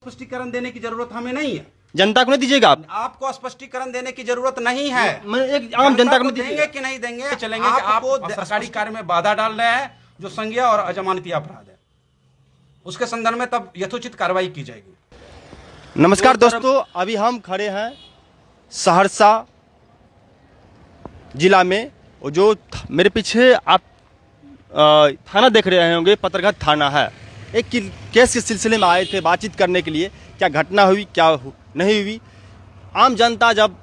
स्पष्टीकरण देने की जरूरत हमें नहीं है। जनता को नहीं दीजिएगा आप? आपको स्पष्टीकरण देने की जरूरत नहीं है। मैं एक आम जनता को नहीं देंगे दीजिएगा कि नहीं देंगे चलेंगे कि आप सरकारी कार्य में बाधा डाल रहे हैं जो संज्ञेय और अजमानती अपराध है, उसके संदर्भ में तब यथोचित कार्रवाई की जाएगी। नमस्कार दोस्तों, अभी हम खड़े हैं सहरसा जिला में। जो मेरे पीछे आप थाना देख रहे होंगे, पतरघट थाना है। एक केस के सिलसिले में आए थे बातचीत करने के लिए, क्या घटना हुई क्या नहीं हुई। आम जनता जब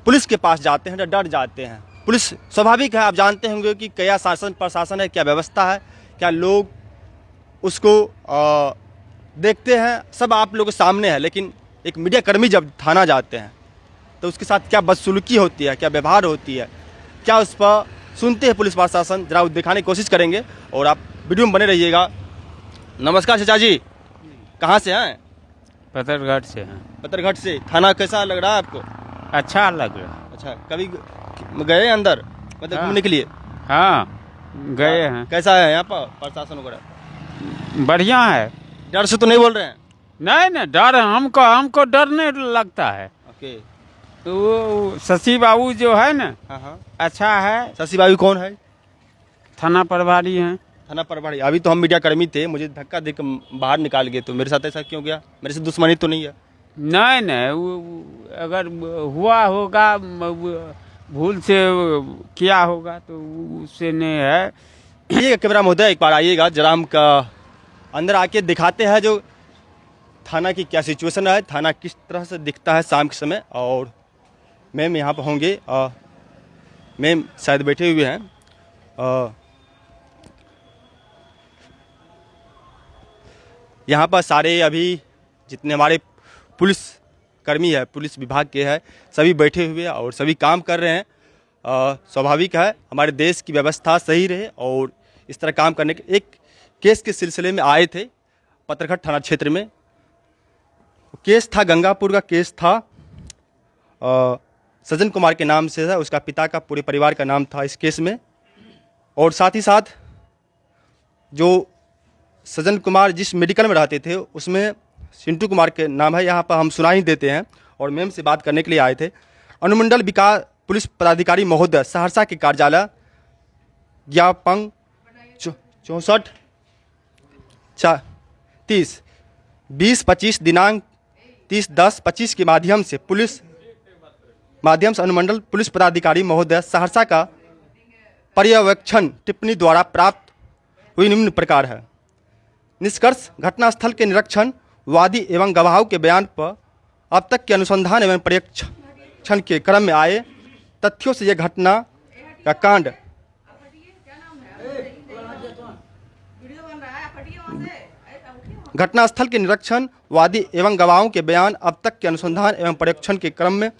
पुलिस के पास जाते हैं तो डर जाते हैं। पुलिस स्वाभाविक है, आप जानते होंगे कि क्या शासन प्रशासन है, क्या व्यवस्था है, क्या लोग उसको देखते हैं, सब आप लोगों के सामने है। लेकिन एक मीडिया कर्मी जब थाना जाते हैं तो उसके साथ क्या बदसलूकी होती है, क्या व्यवहार होती है, क्या उस पर सुनते हैं पुलिस प्रशासन, जरा दिखाने की कोशिश करेंगे और आप वीडियो में बने रहिएगा। नमस्कार चाचा जी, कहाँ से हैं? पतरघट से हैं। पतरघट से। थाना कैसा लग रहा है आपको? अच्छा लग रहा है। अच्छा, कभी गए अंदर मतलब हाँ। घूमने के लिए? हाँ गए हैं। कैसा है यहाँ पर प्रशासन वगैरह? बढ़िया है। डर से तो नहीं बोल रहे हैं? नहीं डर हमको डर नहीं लगता है। ओके। तो वो शशि बाबू जो है ना, हाँ हाँ। अच्छा है। शशि बाबू कौन है? थाना प्रभारी हैं। थाना प्रभारी। अभी तो हम मीडिया कर्मी थे, मुझे धक्का देकर बाहर निकाल गए, तो मेरे साथ ऐसा क्यों गया? मेरे से दुश्मनी तो नहीं है? नहीं वो अगर हुआ होगा भूल से किया होगा तो उससे नहीं है। ये कैमरा महोदय एक बार आइएगा, जरा हम अंदर आके दिखाते हैं जो थाना की क्या सिचुएशन है, थाना किस तरह से दिखता है शाम के समय। और मैम यहाँ पर होंगे, मैम शायद बैठे हुए हैं। यहाँ पर सारे अभी जितने हमारे पुलिस कर्मी है, पुलिस विभाग के हैं, सभी बैठे हुए हैं और सभी काम कर रहे हैं। स्वाभाविक है, हमारे देश की व्यवस्था सही रहे और इस तरह काम करने के एक केस के सिलसिले में आए थे पतरघट थाना क्षेत्र में। केस था गंगापुर का केस था, सज्जन कुमार के नाम से था, उसका पिता का पूरे परिवार का नाम था इस केस में। और साथ ही साथ जो सज्जन कुमार जिस मेडिकल में रहते थे उसमें चिंटू कुमार के नाम है, यहाँ पर हम सुना ही देते हैं। और मैम से बात करने के लिए आए थे। अनुमंडल विकास पुलिस पदाधिकारी महोदय सहरसा के कार्यालय ज्ञापन 64-30-20-25 दिनांक 30-10-25 के माध्यम से अनुमंडल पुलिस पदाधिकारी महोदय सहरसा का पर्यवेक्षण टिप्पणी द्वारा प्राप्त हुई निम्न प्रकार है। निष्कर्ष, घटनास्थल के निरीक्षण, वादी एवं गवाहों के बयान पर अब तक के अनुसंधान एवं परीक्षण के क्रम में आए तथ्यों से यह घटना का कांड घटनास्थल के निरीक्षण, वादी एवं गवाहों के बयान, अब तक के अनुसंधान एवं परीक्षण के क्रम में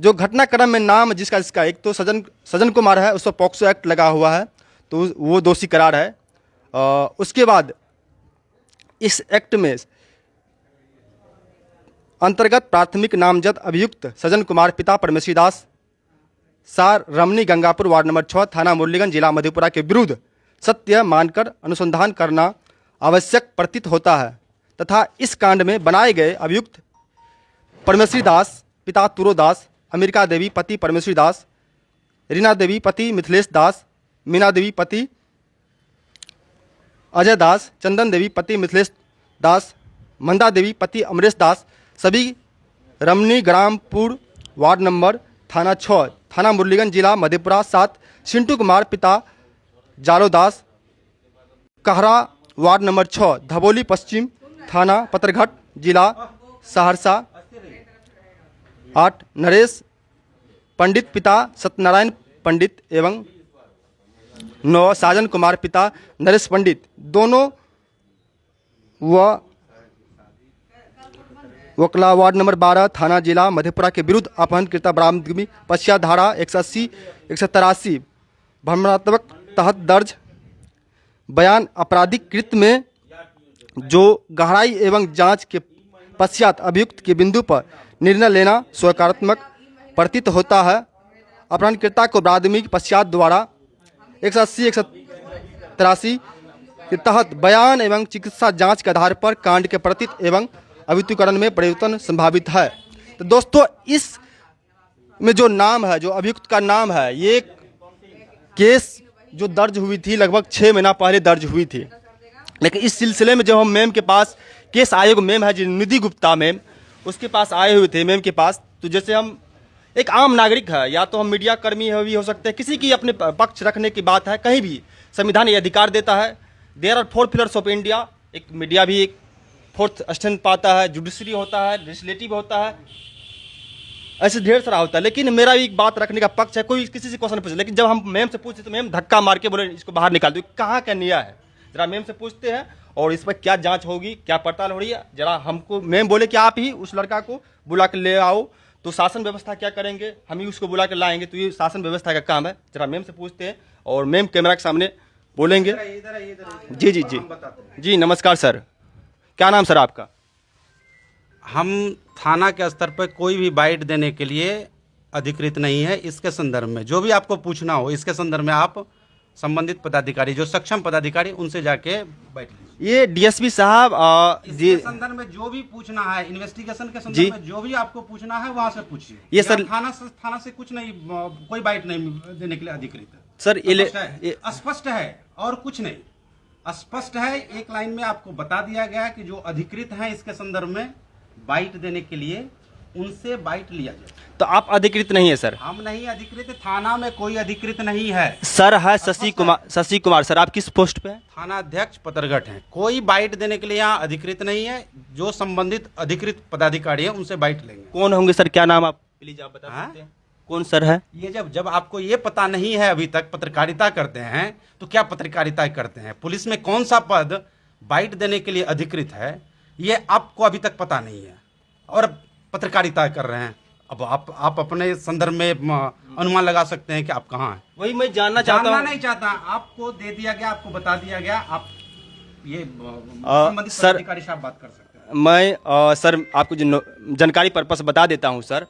जो घटनाक्रम में नाम जिसका एक तो सज्जन कुमार है, उस पर पॉक्सो एक्ट लगा हुआ है तो वो दोषी करार है। उसके बाद इस एक्ट में अंतर्गत प्राथमिक नामजद अभियुक्त सज्जन कुमार पिता परमेश्वरी दास सार रमनी गंगापुर वार्ड नंबर 6 थाना मुरलीगंज जिला मधेपुरा के विरुद्ध सत्य मानकर अनुसंधान करना आवश्यक प्रतीत होता है तथा इस कांड में बनाए गए अभियुक्त परमेश्वरी दास पिता तुरो दास, अमेरिका देवी पति परमेश्वरी दास, रीना देवी पति मिथिलेश दास, मीना देवी पति अजय दास, चंदन देवी पति मिथिलेश दास, मंदा देवी पति अमरेश दास, सभी रमनी ग्रामपुर वार्ड नंबर थाना 6 थाना मुरलीगंज जिला मधेपुरा। 7 चिंटू कुमार पिता जालो दास, कहरा वार्ड नंबर 6 धबोली पश्चिम थाना पतरघट जिला सहरसा। 8 नरेश पंडित पिता सत्यनारायण पंडित एवं 9 साजन कुमार पिता नरेश पंडित, दोनों वकला वार्ड नंबर 12 थाना जिला मधेपुरा के विरुद्ध अपहरणकर्ता बरामदगी पश्चात धारा 180-183 भ्रमात्मक तहत दर्ज बयान आपराधिक कृत्य में जो गहराई एवं जांच के पश्चात अभियुक्त के बिंदु पर निर्णय लेना स्वीकारात्मक प्रतीत होता है। अपहरणकर्ता को बरामदगी पश्चात द्वारा 180-183 के तहत बयान एवं चिकित्सा जांच के आधार पर कांड के प्रतीत एवं अभियुक्तकरण में परिवर्तन संभावित है। तो दोस्तों, इस में जो नाम है, जो अभियुक्त का नाम है, ये केस जो दर्ज हुई थी लगभग 6 महीना पहले दर्ज हुई थी। लेकिन इस सिलसिले में जब हम मैम के पास, केस आयोग मैम है जी निधि गुप्ता मैम, उसके पास आए हुए थे मैम के पास, तो जैसे हम एक आम नागरिक है, या तो हम मीडिया कर्मी भी हो सकते हैं, किसी की अपने पक्ष रखने की बात है, कहीं भी संविधान ये अधिकार देता है। There are 4 pillars of India, एक मीडिया भी एक 4th स्टैंड पाता है, जुडिशरी होता है, लेजिस्लेटिव होता है, ऐसे ढेर सारा होता है। लेकिन मेरा भी एक बात रखने का पक्ष है, कोई किसी से क्वेश्चन पूछे, लेकिन जब हम मैम से पूछते तो मैम धक्का मार के बोले इसको बाहर निकाल दो। कहाँ का निया है, जरा मैम से पूछते हैं, और इस पर क्या जांच होगी, क्या पड़ताल हो रही है, जरा हमको मैम बोले कि आप ही उस लड़का को बुला के ले आओ, तो शासन व्यवस्था क्या करेंगे, हम ही उसको बुला के लाएंगे, तो ये शासन व्यवस्था का काम है। जरा मैम से पूछते हैं और मैम कैमरा के सामने बोलेंगे। जी जी जी जी, नमस्कार सर, क्या नाम सर आपका? हम थाना के स्तर पर कोई भी बाइट देने के लिए अधिकृत नहीं है। इसके संदर्भ में जो भी आपको पूछना हो, इसके संदर्भ में आप संबंधित पदाधिकारी, जो सक्षम पदाधिकारी, उनसे जाके बैठ लीजिए। ये डीएसपी साहब इसके संदर्भ में जो भी पूछना है, इन्वेस्टिगेशन के संदर्भ में जो भी आपको पूछना है, वहां से पूछिए। ये सर थाना से कुछ नहीं, कोई बाइट नहीं देने के लिए अधिकृत है सर। स्पष्ट है और कुछ नहीं, स्पष्ट है। एक लाइन में आपको बता दिया गया कि जो अधिकृत हैं इसके संदर्भ में बाइट देने के लिए, उनसे बाइट लिया जाए। तो आप अधिकृत नहीं है सर? हम नहीं अधिकृत, थाना में कोई अधिकृत नहीं है सर। है शशि कुमार सर, आप किस पोस्ट पे हैं? थाना अध्यक्ष पतरघट हैं। कोई बाइट देने के लिए यहाँ अधिकृत नहीं है। जो संबंधित अधिकृत पदाधिकारी है उनसे बाइट लेंगे। कौन होंगे सर, क्या नाम आप प्लीज आप बता सकते हैं? कौन सर है ये? जब आपको ये पता नहीं है, अभी तक पत्रकारिता करते हैं तो क्या पत्रकारिता करते हैं, पुलिस में कौन सा पद बाइट देने के लिए अधिकृत है, ये आपको अभी तक पता नहीं है, और पत्रकारिता कर रहे हैं। अब आप अपने संदर्भ में अनुमान लगा सकते हैं कि आप कहाँ हैं। वही मैं जानना नहीं चाहता, आपको दे दिया गया, आपको बता दिया गया। आप ये संबंधित पदाधिकारी से आप बात कर सकते हैं। मैं सर आपको जानकारी पर्पस बता देता हूँ सर।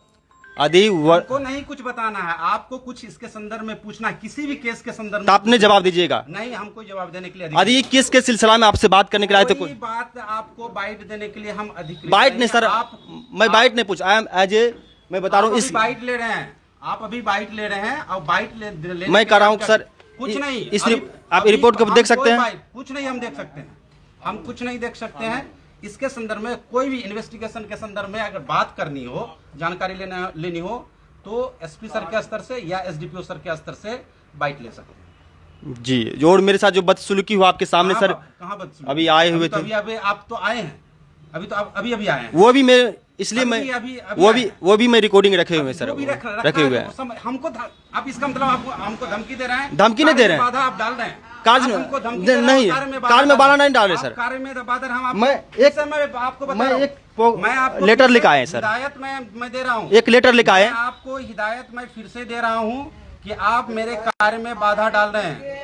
आपको नहीं कुछ बताना है, आपको कुछ इसके संदर्भ में पूछना है, किसी भी केस के संदर्भ में। तो आपने जवाब दीजिएगा? नहीं, हमको जवाब देने के लिए यदि किस के सिलसिला में आपसे बात करने के लिए आए, तो कोई बात आपको बाइट देने के लिए हम अधिकृत बाइट नहीं सर, मैं बाइट नहीं पूछ, आई एम एज ए, मैं बता रहा हूँ इस बाइट ले रहे हैं, आप अभी बाइट ले रहे हैं, और बाइट ले मैं कर रहा हूँ सर। कुछ नहीं, आप रिपोर्ट को देख सकते हैं। कुछ नहीं हम देख सकते हैं, हम कुछ नहीं देख सकते हैं। इसके संदर्भ में कोई भी इन्वेस्टिगेशन के संदर्भ में अगर बात करनी हो, जानकारी लेनी हो, तो एसपी सर के स्तर से या एसडीपीओ सर के स्तर से बाइट ले सकते हैं। जी, जो और मेरे साथ जो बदसलूकी हुआ आपके सामने सर, कहाँ बदसलूकी? अभी आए हुए थे। अभी आप तो आए हैं, अभी तो आप अभी आए हैं। वो भी मैं इसलिए मैं वो भी मैं रिकॉर्डिंग रखे हुए हैं सर, रखे हुए हैं। हमको आप इसका मतलब आप हमको धमकी दे रहे हैं? धमकी नहीं दे रहे हैं, बाधा आप डाल रहे हैं। कार्य नहीं, कार्य में बाधा नहीं डाल रहे सर। कार्य में बाधा हम मैं एक लेटर लिखा है सर, हिदायत मैं दे रहा हूँ, एक लेटर लिखा है आपको हिदायत मैं फिर से दे रहा हूँ कि आप मेरे कार्य में बाधा डाल रहे हैं,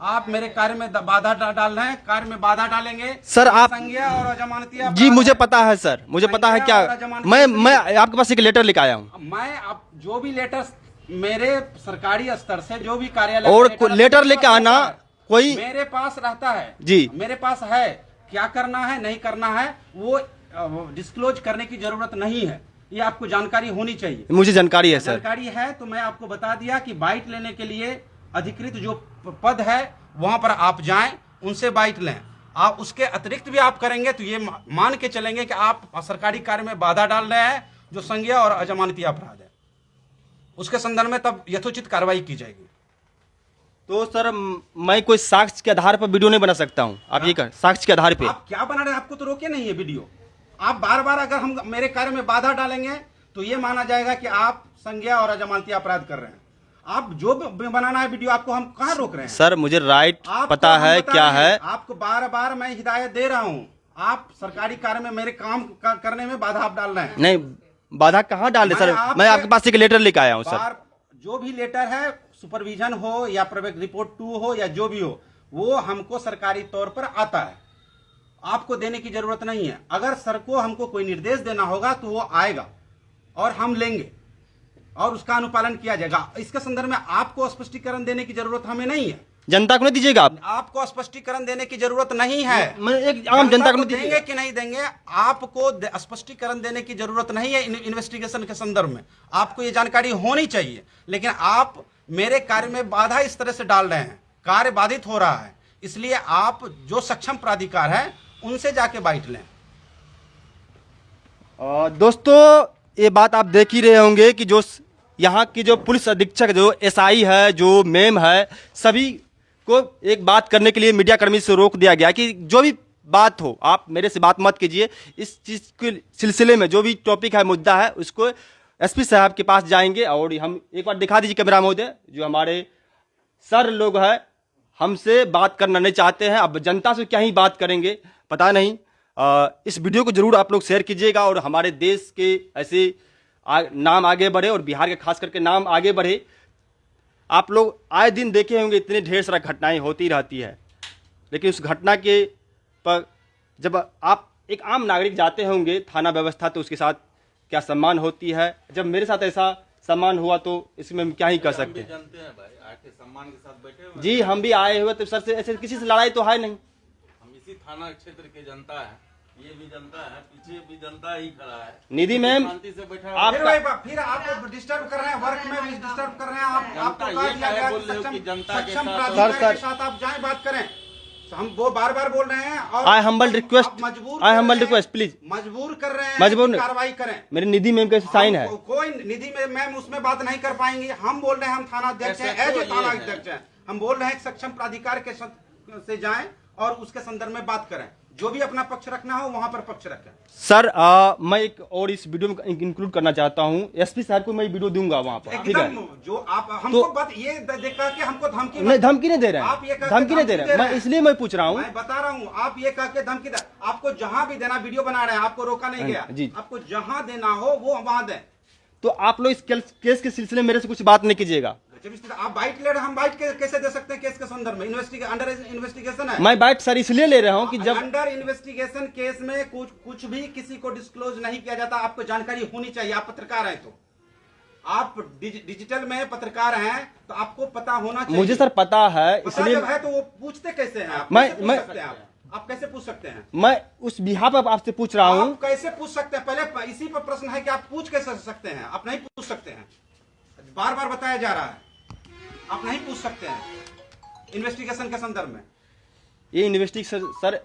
आप मेरे कार्य में बाधा डाल रहे हैं, कार्य में बाधा डालेंगे सर। आप संज्ञा और अजमानती जी, मुझे पता है सर, मुझे पता है क्या, मैं आपके पास एक लेटर लिखा आया हूँ। मैं आप जो भी लेटर मेरे सरकारी स्तर से जो भी कार्यालय और लेटर लेके आना कोई मेरे पास रहता है जी, मेरे पास है। क्या करना है नहीं करना है वो डिस्क्लोज करने की जरूरत नहीं है, ये आपको जानकारी होनी चाहिए। मुझे जानकारी है सर, जानकारी है तो मैं आपको बता दिया कि बाइट लेने के लिए अधिकृत जो पद है वहां पर आप जाएं, उनसे बाइट लें। आप उसके अतिरिक्त भी आप करेंगे तो ये मान के चलेंगे कि आप सरकारी कार्य में बाधा डाल रहे हैं, जो संज्ञा और अजमानती अपराध है। उसके संदर्भ में तब यथोचित कार्रवाई की जाएगी। तो सर मैं कोई साक्ष्य के आधार पर वीडियो नहीं बना सकता हूं, आप ये कर साक्ष्य के आधार पे आप क्या बना रहे हैं? आपको तो रोके नहीं है वीडियो। आप बार बार अगर हम मेरे कार्य में बाधा डालेंगे तो ये माना जाएगा कि आप संज्ञा और अजमानती अपराध कर रहे हैं। आप जो बनाना है वीडियो, आपको हम कहाँ रोक रहे हैं? सर मुझे राइट पता है क्या है, आपको बार बार मैं हिदायत दे रहा हूँ, आप सरकारी कार्य में मेरे काम करने में बाधा आप डाल रहे हैं। नहीं, बाधा कहाँ डाल रहे सर, मैं आपके पास एक लेटर लेकर आया हूँ सर। जो भी लेटर है, सुपरविजन हो या प्रोजेक्ट रिपोर्ट 2 हो या जो भी हो, वो हमको सरकारी तौर पर आता है, आपको देने की जरूरत नहीं है। अगर सर को हमको कोई निर्देश देना होगा तो वो आएगा और हम लेंगे और उसका अनुपालन किया जाएगा। इसके संदर्भ में आपको स्पष्टीकरण देने की जरूरत हमें नहीं है। जनता को नहीं दीजिएगा आप? आपको स्पष्टीकरण देने की जरूरत नहीं है। मैं एक आम जनता को नहीं देंगे दीजिएगा कि नहीं देंगे, आपको स्पष्टीकरण देने की जरूरत नहीं है। इन्वेस्टिगेशन के संदर्भ में आपको ये जानकारी होनी चाहिए, लेकिन आप मेरे कार्य में बाधा इस तरह से डाल रहे हैं, कार्य बाधित हो रहा है। इसलिए आप जो सक्षम प्राधिकार है उनसे जाके बाइट लें। दोस्तों ये बात आप देख ही रहे होंगे कि जो यहाँ की जो पुलिस अधीक्षक, जो एसआई है, जो मेम है, सभी को एक बात करने के लिए मीडिया कर्मी से रोक दिया गया कि जो भी बात हो आप मेरे से बात मत कीजिए। इस चीज़ के सिलसिले में जो भी टॉपिक है, मुद्दा है, उसको एसपी साहब के पास जाएंगे। और हम एक बार दिखा दीजिए कैमरा महोदय, जो हमारे सर लोग हैं हमसे बात करना नहीं चाहते हैं। अब जनता से क्या ही बात करेंगे पता नहीं। इस वीडियो को जरूर आप लोग शेयर कीजिएगा और हमारे देश के ऐसे नाम आगे बढ़े और बिहार के खास करके नाम आगे बढ़े। आप लोग आए दिन देखे होंगे इतने ढेर सारा घटनाएं होती रहती है, लेकिन उस घटना के पर जब आप एक आम नागरिक जाते होंगे थाना व्यवस्था, तो उसके साथ क्या सम्मान होती है। जब मेरे साथ ऐसा सम्मान हुआ तो इसमें हम क्या ही कर सकते हैं। जानते हैं भाई, आके सम्मान के साथ बैठे हुए जी हम भी आए हुए, तो सर से ऐसे किसी से लड़ाई तो है नहीं। हम इसी थाना क्षेत्र के जनता है, ये भी जनता है, पीछे भी जनता ही खड़ा है। निधि मैम, शांति से बैठा आप फिर आप डिस्टर्ब कर रहे हैं, वर्क में भी डिस्टर्ब कर रहे हैं। आपको जनता कहा ये दिया काहे गया बोल कि रहे हो कि जनता के सक्षम साथ- प्राधिकार के साथ आप जाएं बात करें। हम वो बार बार बोल रहे हैं और I humble request, I humble request please, मजबूर कर रहे हैं, मजबूर नहीं। कार्रवाई करें। मेरी निधि मैम का साइन है। कोई निधि में मैम उसमें बात नहीं कर पाएंगी। हम बोल रहे हैं, हम थाना अध्यक्ष हैं, ऐसे एज तो ए थाना ये है। अध्यक्ष हैं, हम बोल रहे हैं कि सक्षम प्राधिकार के से जाएं और उसके संदर्भ में बात करें। जो भी अपना पक्ष रखना हो वहां पर पक्ष रखें। सर मैं एक और इस वीडियो में इंक्लूड करना चाहता हूँ। एसपी साहब को मैं वीडियो दूंगा वहाँ पर, ठीक है? एकदम जो आप हमको बात ये देखा कि हमको धमकी नहीं, धमकी नहीं दे रहे आप ये हैं, कहते धमकी नहीं दे रहे हैं। मैं इसलिए मैं पूछ रहा हूँ। मैं बता रहा हूँ, आप ये कह के धमकी दे, आपको जहां भी देना, वीडियो बना रहे हैं, आपको रोका नहीं गया जी। आपको जहां देना हो वो वहां दें। तो आप लोग इस केस के सिलसिले में मेरे से कुछ बात नहीं कीजिएगा। आप बाइट ले रहे हैं, हम बाइट कैसे दे सकते हैं केस के संदर्भ में? अंडर इन्वेस्टिगेशन है। मैं बाइट सर इसलिए ले रहा हूँ कि जब अंडर इन्वेस्टिगेशन केस में कुछ भी किसी को डिस्क्लोज नहीं किया जाता। आपको जानकारी होनी चाहिए, आप पत्रकार हैं, तो आप डिजिटल में पत्रकार हैं तो आपको पता होना चाहिए। मुझे सर पता है, पता इसलिए जब है तो वो पूछते कैसे हैं? आप मैं- कैसे पूछ मैं- सकते हैं? आप कैसे पूछ सकते हैं? मैं उस बिहार पर आपसे पूछ रहा हूँ। आप कैसे पूछ सकते हैं? पहले इसी पर प्रश्न है कि आप पूछ कैसे सकते हैं? आप नहीं पूछ सकते हैं, बार बार बताया जा रहा है, आप नहीं पूछ सकते हैं इन्वेस्टिगेशन के संदर्भ में। ये इन्वेस्टिगेशन सर,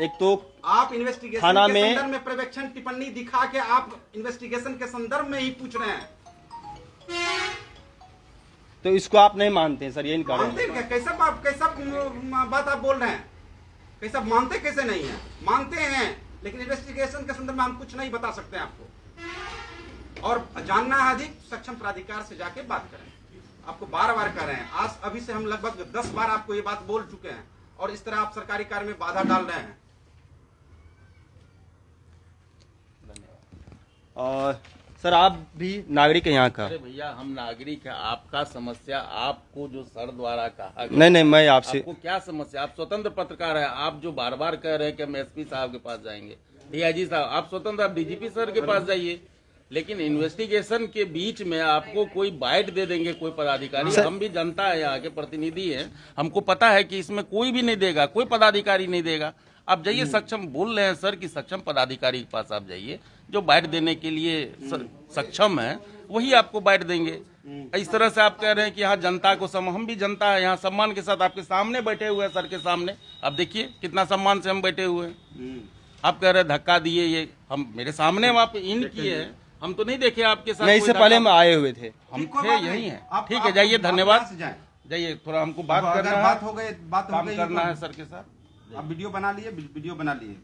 एक तो आप इन्वेस्टिगेशन थाना के में- संदर्भ में पर्यवेक्षण टिप्पणी दिखा के आप इन्वेस्टिगेशन के संदर्भ में ही पूछ रहे हैं। तो इसको आप नहीं मानते हैं सर, ये नहीं कर रहे मानते हैं। हैं क्या? कैसा बात आप बोल रहे हैं? कैसा मानते कैसे नहीं है? मानते हैं, लेकिन इन्वेस्टिगेशन के संदर्भ में हम कुछ नहीं बता सकते हैं आपको। और जानना है अधिक, सक्षम प्राधिकार से जाके बात करें। आपको बार बार कह रहे हैं, आज अभी से हम लगभग 10 बार आपको ये बात बोल चुके हैं और इस तरह आप सरकारी कार्य में बाधा डाल रहे हैं। और सर आप भी नागरिक है यहाँ का? अरे भैया हम नागरिक है, आपका समस्या आपको जो सर द्वारा कहा गया, नहीं मैं आपसे, आपको क्या समस्या? आप स्वतंत्र पत्रकार है, आप जो बार बार कह रहे हैं कि हम एसपी साहब के पास जाएंगे, डीआईजी साहब, आप स्वतंत्र, आप डीजीपी सर के पास जाइए। लेकिन इन्वेस्टिगेशन के बीच में आपको कोई बाइट दे देंगे कोई पदाधिकारी? हम भी जनता है, यहाँ के प्रतिनिधि हैं, हमको पता है कि इसमें कोई भी नहीं देगा, कोई पदाधिकारी नहीं देगा। आप जाइए, सक्षम बोल रहे हैं सर कि सक्षम पदाधिकारी के पास आप जाइए, जो बाइट देने के लिए सक्षम है वही आपको बाइट देंगे। इस तरह से आप कह रहे हैं कि यहाँ जनता को हम भी जनता है, यहाँ सम्मान के साथ आपके सामने बैठे हुए हैं, सर के सामने। आप देखिए कितना सम्मान से हम बैठे हुए हैं। आप कह रहे हैं धक्का दिए, ये हम मेरे सामने वहाँ पे इन किए हैं, हम तो नहीं देखे आपके साथ। नहीं, इससे पहले हम आए हुए थे। हम ठीक, कोई थे बात यही नहीं। है। आप- ठीक है, आप- जाइए, आप धन्यवाद। यहाँ से जाएं। जाइए, थोड़ा हमको बात अगर करना है, बात हो गई, बात हो काम गई करना तो- है सर के साथ। आप वीडियो बना लिए, वीडियो बना लिए,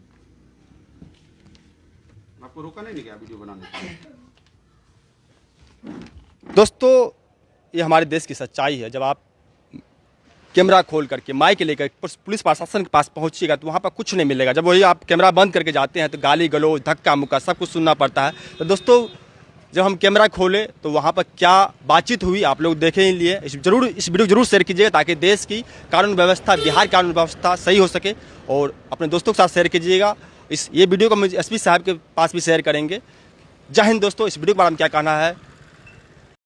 आपको रोका नहीं गया वीडियो बनाने से। दोस्तों ये हमारे देश की सच्चाई है। जब आप कैमरा खोल करके माइक लेकर पुलिस प्रशासन के पास पहुंचिएगा तो वहाँ पर कुछ नहीं मिलेगा। जब वही आप कैमरा बंद करके जाते हैं तो गाली गलौज, धक्का मुक्का सब कुछ सुनना पड़ता है। तो दोस्तों जब हम कैमरा खोले तो वहाँ पर क्या बातचीत हुई आप लोग देखें ही लिए। इस वीडियो जरूर शेयर कीजिएगा ताकि देश की कानून व्यवस्था, बिहार की कानून व्यवस्था सही हो सके, और अपने दोस्तों के साथ शेयर कीजिएगा। ये वीडियो को मुझे एसपी साहब के पास भी शेयर करेंगे। जय हिंद दोस्तों। इस वीडियो के बारे में क्या कहना है